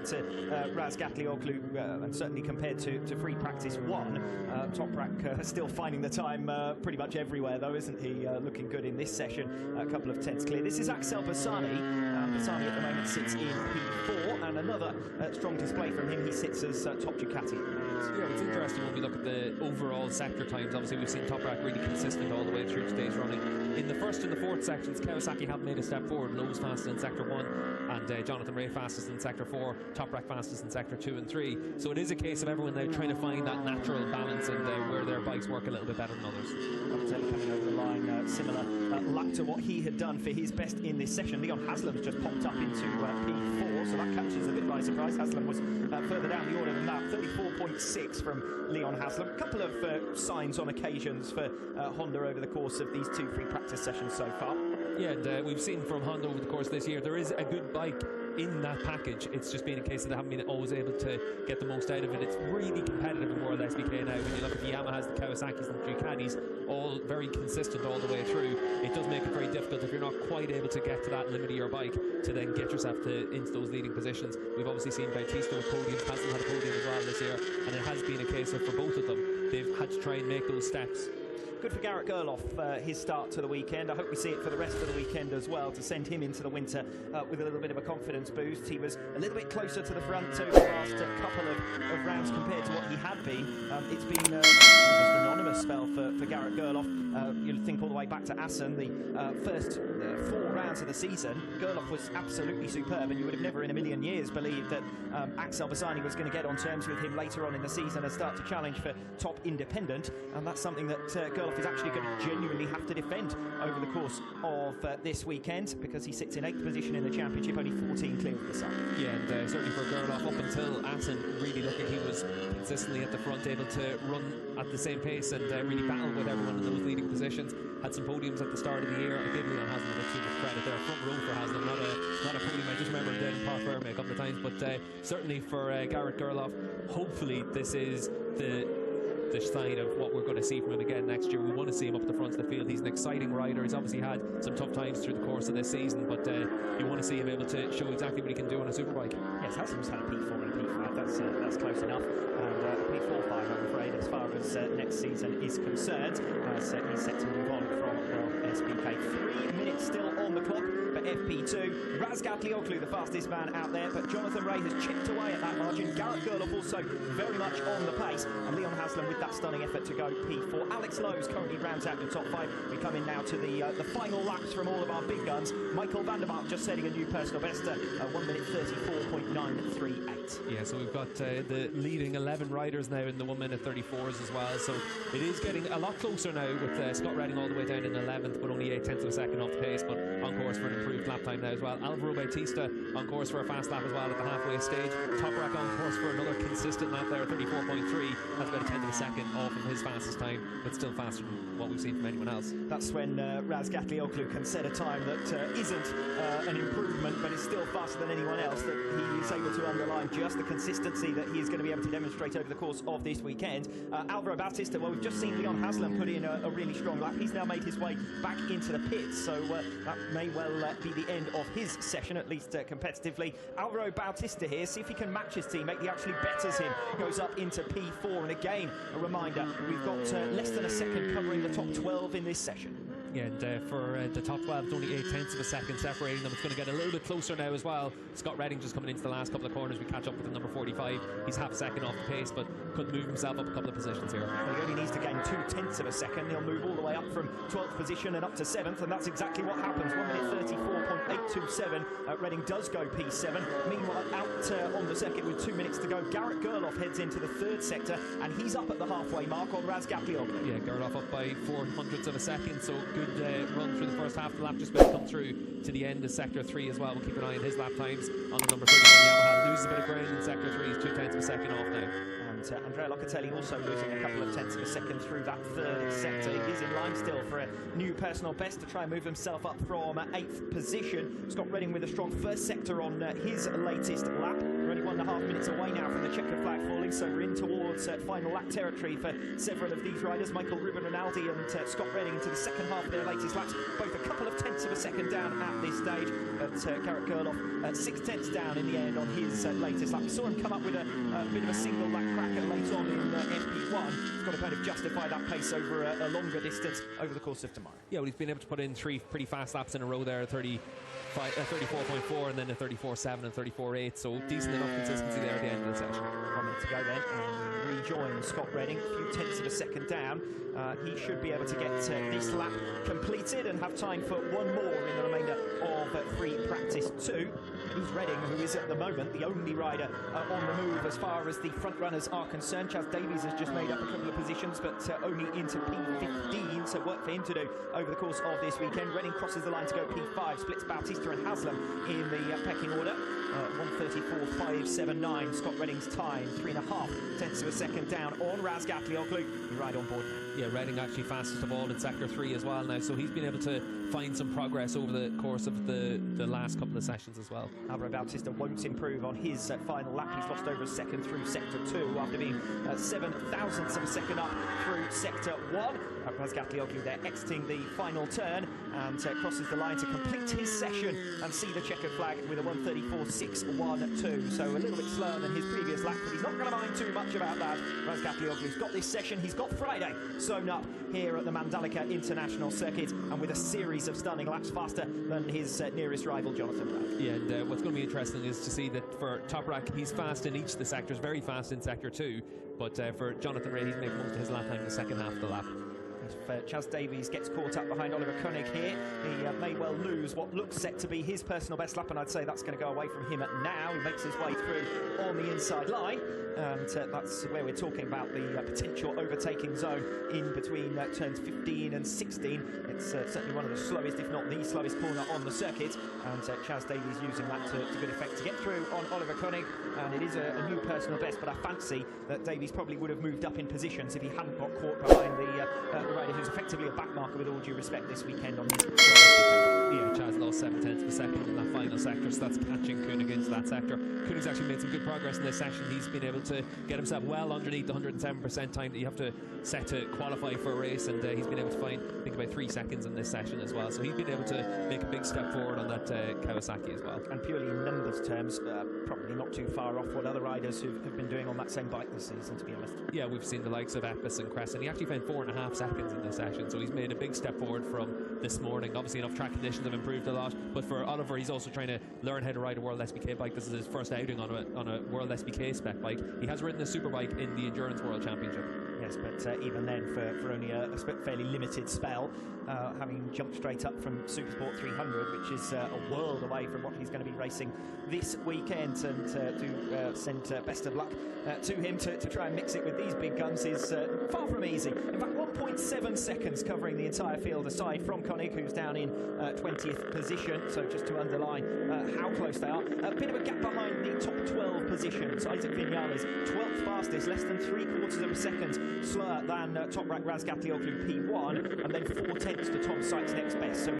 compared to Razgatlioglu, and certainly compared to free practice 1. Toprak still finding the time pretty much everywhere, though, isn't he? Looking good in this session. A couple of tenths clear. This is Axel Bassani. Bassani at the moment sits in P4, and another strong display from him. He sits as top Ducati. Yeah, it's interesting when we look at the overall sector times. Obviously, we've seen Toprak really consistent all the way through today's running. In the first and the fourth sections, Kawasaki have made a step forward. Lowe's fastest in sector 1, and Jonathan Ray fastest in sector 4, Toprak fastest in sector 2 and 3. So it is a case of everyone now trying to find that natural balance and where their bikes work a little bit better than others. Locatelli coming over the line, similar lap to what he had done for his best in this session. Leon Haslam's just popped up into P4, so that catches a bit by surprise. Haslam was further down the order than that. 34.6 from Leon Haslam. A couple of signs on occasions for Honda over the course of these 2 free practice sessions so far. Yeah, and we've seen from Honda over the course of this year, there is a good bike in that package. It's just been a case that they haven't been always able to get the most out of it. It's really competitive in World SBK now. When you look at the Yamahas, the Kawasaki's and the Ducatis, all very consistent all the way through. It does make it very difficult if you're not quite able to get to that limit of your bike to then get yourself into those leading positions. We've obviously seen Bautista with podiums, Hassel had a podium as well this year, and it has been a case of, for both of them, they've had to try and make those steps. Good for Garrett Gerloff, his start to the weekend. I hope we see it for the rest of the weekend as well, to send him into the winter with a little bit of a confidence boost. He was a little bit closer to the front over the last couple of rounds compared to what he had been. It's been just an anonymous spell for Garrett Gerloff. You'll think all the way back to Assen, the first 4 rounds of the season. Gerloff was absolutely superb, and you would have never in a million years believed that Axel Bassani was going to get on terms with him later on in the season and start to challenge for top independent, and that's something that Gerloff is actually going to genuinely have to defend over the course of this weekend, because he sits in 8th position in the championship, only 14 clear of the sun. Yeah, and certainly for Gerloff, up until Assen, really looking, he was consistently at the front, able to run at the same pace and really battle with everyone in those leading positions. Had some podiums at the start of the year. I gave Leon Haslam a bit too much credit there. Front row for Haslam, not a podium. I just remember him dead in Park Ferme a couple of times, but certainly for Garrett Gerloff, hopefully this is the sign of what we're going to see from him again next year. We want to see him up the front of the field. He's an exciting rider. He's obviously had some tough times through the course of this season, but you want to see him able to show exactly what he can do on a superbike. Yes, Haslam's had a P4 and a P5. That's close enough. And a P4-5, I'm afraid, as far as next season is concerned. So he's set to move on from WSBK. 3 minutes still on the clock for FP2. Razgatlioglu, the fastest man out there, but Jonathan Ray has chipped away at that margin. Garrett Gerloff also very much on the pace, and Leon Haslam with that stunning effort to go P4. Alex Lowe's currently rounds out the top 5. We come in now to the final laps from all of our big guns. Michael van der Mark just setting a new personal best, 1 minute 34.938. Yeah, so we've got the leading 11 riders now in the 1 minute 34s as well, so it is getting a lot closer now with Scott Redding all the way down in 11th, but only 8 tenths of a second off the pace, but on course for an improved lap time now as well. Alvaro Bautista on course for a fast lap as well at the halfway stage. Toprak on course for another consistent lap there, 34.3. That's about a tenth of a second off of his fastest time, but still faster than what we've seen from anyone else. That's when Razgatlioglu can set a time that isn't an improvement, but is still faster than anyone else, that he is able to underline just the consistency that he is going to be able to demonstrate over the course of this weekend. Alvaro Bautista, well, we've just seen Leon Haslam put in a really strong lap. He's now made his way back into the pits, so that may well be the end of his session, at least competitively. Alvaro Bautista here, see if he can match his teammate. He actually betters him, goes up into P4, and again, a reminder, we've got less than a second covering the top 12 in this session. Yeah, and for the top 12, it's only 8 tenths of a second separating them. It's going to get a little bit closer now as well. Scott Redding just coming into the last couple of corners. We catch up with the number 45. He's half a second off the pace, but couldn't move himself up a couple of positions here. Well, he only needs to gain 2 tenths of a second. He'll move all the way up from 12th position and up to 7th, and that's exactly what happens. 1 minute 34.827. Redding does go P7. Meanwhile, out on the circuit with 2 minutes to go, Garrett Gerloff heads into the 3rd sector, and he's up at the halfway mark on Razgatlioglu. Yeah, Gerloff up by 0.04 of a second, so good run through the first half of the lap. Just about to come through to the end of sector 3 as well. We'll keep an eye on his lap times. On the number 31 Yamaha, loses a bit of ground in sector 3. He's 2 tenths of a second off now. And Andrea Locatelli also losing a couple of tenths of a second through that 3rd sector. He is in line still for a new personal best to try and move himself up from 8th position. Scott Redding with a strong 1st sector on his latest lap. Only one 2.5 minutes away now from the checkered flag falling, so we're in towards final lap territory for several of these riders. Michael Ruben Rinaldi and Scott Redding into the second half of their latest laps, both a couple of tenths of a second down at this stage, but Garrett Gerloff 6 tenths down in the end on his latest lap. We saw him come up with a bit of a single lap cracker late on in FP1. He's got to kind of justify that pace over a longer distance over the course of tomorrow. Yeah, well, he's been able to put in 3 pretty fast laps in a row there, 34.4 and then a 34.7 and 34.8, so decent enough consistency there at the end of the session. 1 minute to go then, and we rejoin Scott Redding, a few tenths of a second down. He should be able to get this lap completed and have time for one more in the remainder of free practice 2. He's Redding, who is at the moment the only rider on the move as far as the front runners are concerned. Chaz Davies has just made up a couple of positions, but only into P15, so work for him to do over the course of this weekend. Redding crosses the line to go P5, splits Bautista and Haslam in the pecking order. 1:34.579, Scott Redding's time, 3.5 tenths of a second down on Razgatlioglu. You ride on board now. Yeah, Redding actually fastest of all in Sector 3 as well now, so he's been able to find some progress over the course of the last couple of sessions as well. Alvaro Bautista won't improve on his final lap. He's lost over a second through Sector 2 after being 7 thousandths of a second up through Sector 1. Razgatlioglu there exiting the final turn and crosses the line to complete his session and see the checkered flag with a 1:34.612. So a little bit slower than his previous lap, but he's not going to mind too much about that. Razgatlioglu's got this session, he's got Friday sewn up here at the Mandalika International Circuit, and with a series of stunning laps faster than his nearest rival, Jonathan Ray. Yeah, and what's going to be interesting is to see that for Toprak, he's fast in each of the sectors, very fast in Sector 2, but for Jonathan Ray, he's making most of his lap time in the second half of the lap. If Chaz Davies gets caught up behind Oliver Koenig here, he may well lose what looks set to be his personal best lap, and I'd say that's going to go away from him now. He makes his way through on the inside line, and that's where we're talking about the potential overtaking zone in between turns 15 and 16. It's certainly one of the slowest, if not the slowest corner on the circuit, and Chaz Davies using that to good effect to get through on Oliver Koenig, and it is a new personal best, but I fancy that Davies probably would have moved up in positions if he hadn't got caught behind the rider who's effectively a backmarker, with all due respect, this weekend on his Yeah, Chaz lost 7 tenths of a second in that final sector, so that's catching Koenig into that sector. Koenig's actually made some good progress in this session. He's been able to get himself well underneath the 107% time that you have to set to qualify for a race, and he's been able to find, I think, about 3 seconds in this session as well. So he's been able to make a big step forward on that Kawasaki as well. And purely in numbers terms, probably not too far off what other riders have been doing on that same bike this season, to be honest. Yeah, we've seen the likes of Epis and Crescent. He actually found 4.5 seconds in this session, so he's made a big step forward from this morning. Obviously, enough track conditions have improved a lot, but for Oliver, he's also trying to learn how to ride a World SBK bike. This is his first outing on a World SBK spec bike. He has ridden a superbike in the Endurance World Championship. Yes, but even then, for only a fairly limited spell, having jumped straight up from Supersport 300, which is a world away from what he's going to be racing this weekend, and to send best of luck to him to try and mix it with these big guns is far from easy. In fact, 1.7 seconds covering the entire field aside from Koenig, who's down in 20th position, so just to underline how close they are. A bit of a gap behind the top 12 positions. Isaac Vignales, 12th fastest, less than 3/4 of a second slower than Toprak Razgatlioglu P1, and then 4 tenths to Tom Sykes next best. So